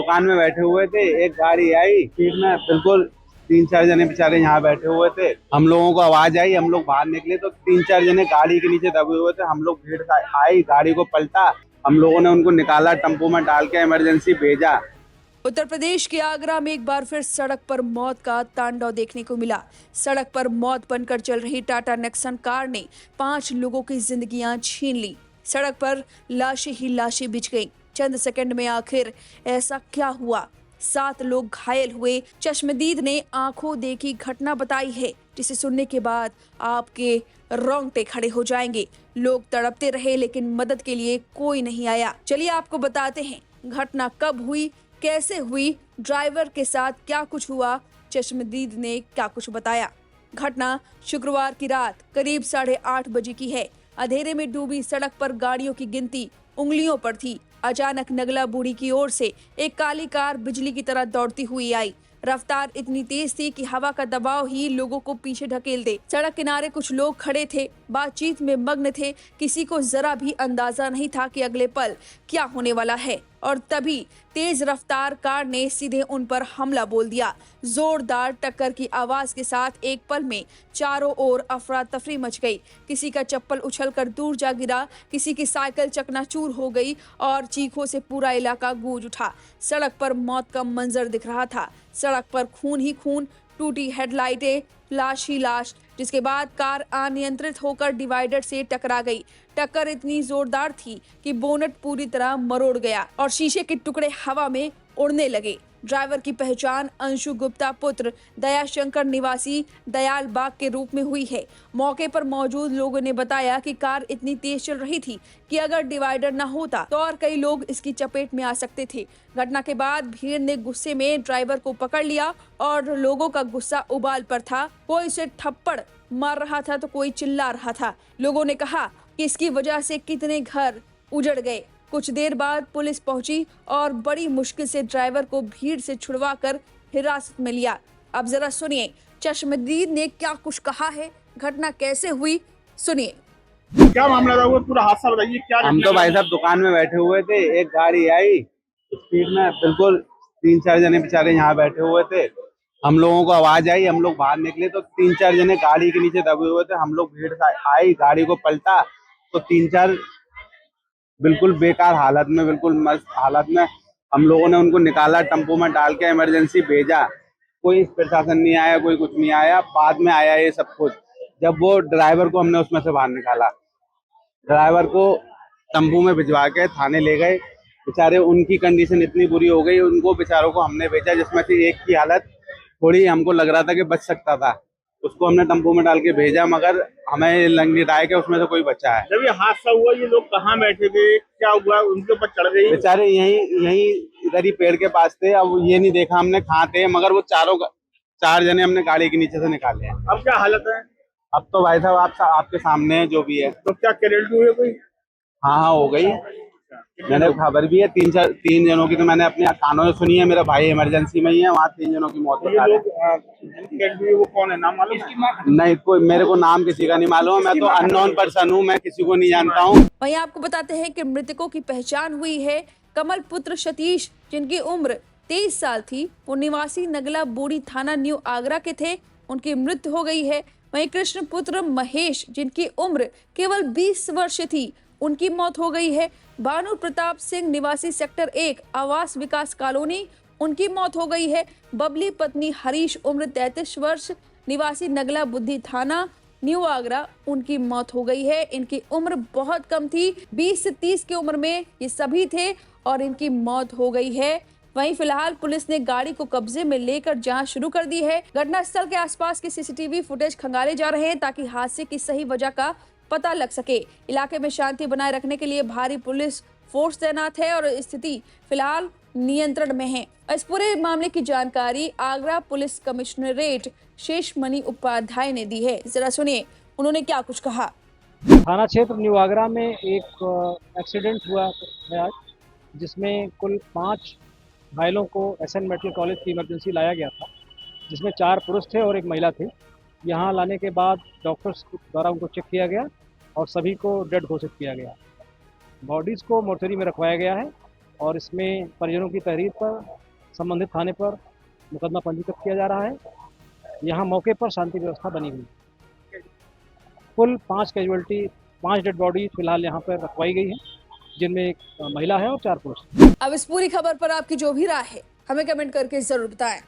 दुकान में बैठे हुए थे, एक गाड़ी आई स्पीड में, बिल्कुल 3-4 जने बेचारे यहाँ बैठे हुए थे। हम लोगों को आवाज आई, हम लोग बाहर निकले तो 3-4 जने गाड़ी के नीचे दबे हुए थे। हम लोग भीड़ आई, गाड़ी को पलटा, हम लोगों ने उनको निकाला, टेम्पो में डाल के इमरजेंसी भेजा। उत्तर प्रदेश के आगरा में एक बार फिर सड़क पर मौत का तांडव देखने को मिला। सड़क पर मौत बनकर चल रही टाटा नेक्सन कार ने 5 लोगों की जिंदगियां छीन ली। सड़क पर लाशें ही लाशें बिछ गईं। चंद सेकंड में आखिर ऐसा क्या हुआ? 7 लोग घायल हुए। चश्मदीद ने आंखों देखी घटना बताई है, जिसे सुनने के बाद आपके रोंगटे खड़े हो जाएंगे। लोग तड़पते रहे लेकिन मदद के लिए कोई नहीं आया। चलिए आपको बताते हैं घटना कब हुई, कैसे हुई, ड्राइवर के साथ क्या कुछ हुआ, चश्मदीद ने क्या कुछ बताया। घटना शुक्रवार की रात करीब 8:30 बजे की है। अंधेरे में डूबी सड़क पर गाड़ियों की गिनती उंगलियों पर थी। अचानक नगला बूढ़ी की ओर से एक काली कार बिजली की तरह दौड़ती हुई आई। रफ्तार इतनी तेज थी कि हवा का दबाव ही लोगों को पीछे ढकेल दे। सड़क किनारे कुछ लोग खड़े थे, बातचीत में मग्न थे। किसी को जरा भी अंदाजा नहीं था कि अगले पल क्या होने वाला है। और तभी तेज रफ्तार कार ने सीधे उन पर हमला बोल दिया। जोरदार टक्कर की आवाज के साथ एक पल में चारों ओर अफरा तफरी मच गई। किसी का चप्पल उछलकर दूर जा गिरा, किसी की साइकिल चकनाचूर हो गई और चीखों से पूरा इलाका गूंज उठा। सड़क पर मौत का मंजर दिख रहा था। सड़क पर खून ही खून, टूटी हेडलाइटें, लाश ही लाश, जिसके बाद कार अनियंत्रित होकर डिवाइडर से टकरा गई। टक्कर इतनी जोरदार थी कि बोनट पूरी तरह मरोड़ गया और शीशे के टुकड़े हवा में उड़ने लगे। ड्राइवर की पहचान अंशु गुप्ता पुत्र दयाशंकर निवासी दयाल बाग के रूप में हुई है। मौके पर मौजूद लोगों ने बताया कि कार इतनी तेज चल रही थी कि अगर डिवाइडर न होता तो और कई लोग इसकी चपेट में आ सकते थे। घटना के बाद भीड़ ने गुस्से में ड्राइवर को पकड़ लिया और लोगों का गुस्सा उबाल पर था। कोई उसे थप्पड़ मार रहा था तो कोई चिल्ला रहा था। लोगों ने कहा कि इसकी वजह से कितने घर उजड़ गए। कुछ देर बाद पुलिस पहुंची और बड़ी मुश्किल से ड्राइवर को भीड़ से छुड़वाकर हिरासत में लिया। अब जरा सुनिए चश्मदीद ने क्या कुछ कहा है, घटना कैसे हुई, सुनिए। क्या मामला था, वो पूरा हादसा बताइए। क्या हम तो भाई साहब दुकान में बैठे हुए थे, एक गाड़ी आई स्पीड में, बिल्कुल 3-4 जने बेचारे यहाँ बैठे हुए थे। हम लोगों को आवाज आई, हम लोग बाहर निकले तो 3-4 जने गाड़ी के नीचे दबे हुए थे। हम लोग भीड़ आई, गाड़ी को पलटा तो 3-4 बिल्कुल बेकार हालत में, बिल्कुल मस्त हालत में, हम लोगों ने उनको निकाला, टेम्पो में डाल के इमरजेंसी भेजा। कोई प्रशासन नहीं आया, कोई कुछ नहीं आया। बाद में आया ये सब कुछ, जब वो ड्राइवर को हमने उसमें से बाहर निकाला। ड्राइवर को टेम्पो में भिजवा के थाने ले गए। बेचारे उनकी कंडीशन इतनी बुरी हो गई, उनको बेचारों को हमने भेजा, जिसमें से एक की हालत थोड़ी हमको लग रहा था कि बच सकता था। उसको हमने टेम्पो में डाल के भेजा, मगर हमें लग नहीं रहा है कि उसमें से कोई बचा है। जब ये हादसा हुआ, ये लोग कहाँ बैठे थे, क्या हुआ, उनके ऊपर चढ़ गई? बेचारे यहीं इधर ही पेड़ के पास थे। अब ये नहीं देखा हमने कहाँ थे, मगर वो 4 जने हमने गाड़ी के नीचे से निकाले हैं। अब क्या हालत है? अब तो भाई साहब आपके सामने है जो भी है। तो क्या कैरेंटी हुई कोई? हाँ हो गई, मैंने खबर भी है। 3 जनों की तो मैंने अपने कानों से सुनी है। मेरा भाई इमरजेंसी में ही है, वहाँ 3 जनों की मौत हो गई। वो कौन है, नाम मालूम? नहीं, कोई मेरे को नाम किसी का नहीं मालूम। मैं तो अननोन पर्सन हूँ, मैं किसी को नहीं जानता हूँ। वहीं आपको बताते हैं कि मृतकों की पहचान हुई है। कमल पुत्र सतीश, जिनकी उम्र 23 साल थी, वो निवासी नगला बूढ़ी थाना न्यू आगरा के थे, उनकी मृत्यु हो गई है। वहीं कृष्ण पुत्र महेश, जिनकी उम्र केवल 20 वर्ष थी, उनकी मौत हो गई है। भानु प्रताप सिंह निवासी सेक्टर 1 आवास विकास कॉलोनी, उनकी मौत हो गई है। बबली पत्नी हरीश, उम्र 33 वर्ष, निवासी नगला बुद्धि थाना न्यू आगरा, उनकी मौत हो गई है। इनकी उम्र बहुत कम थी, 20 से 30 की उम्र में ये सभी थे और इनकी मौत हो गई है। वहीं फिलहाल पुलिस ने गाड़ी को कब्जे में लेकर जांच शुरू कर दी है। घटनास्थल के आसपास के सीसीटीवी फुटेज खंगाले जा रहे हैं ताकि हादसे की सही वजह का पता लग सके। इलाके में शांति बनाए रखने के लिए भारी पुलिस फोर्स तैनात है और स्थिति फिलहाल नियंत्रण में है। इस पूरे मामले की जानकारी आगरा पुलिस कमिश्नरेट शेषमणि उपाध्याय ने दी है। जरा सुनिए उन्होंने क्या कुछ कहा। थाना क्षेत्र न्यू आगरा में एक एक्सीडेंट हुआ है आज, जिसमें कुल 5 घायलों को एसएन मेडिकल कॉलेज की इमरजेंसी लाया गया था, जिसमें 4 पुरुष थे और 1 महिला थी। यहाँ लाने के बाद डॉक्टर्स द्वारा उनको चेक किया गया और सभी को डेड घोषित किया गया। बॉडीज़ को मोर्चरी में रखवाया गया है और इसमें परिजनों की तहरीर पर संबंधित थाने पर मुकदमा पंजीकृत किया जा रहा है। यहाँ मौके पर शांति व्यवस्था बनी हुई है। कुल 5 कैजुअल्टी 5 डेड बॉडी फिलहाल यहाँ पर रखवाई गई है, जिनमें एक महिला है और 4 पुरुष। अब इस पूरी खबर पर आपकी जो भी राय है हमें कमेंट करके जरूर बताएं।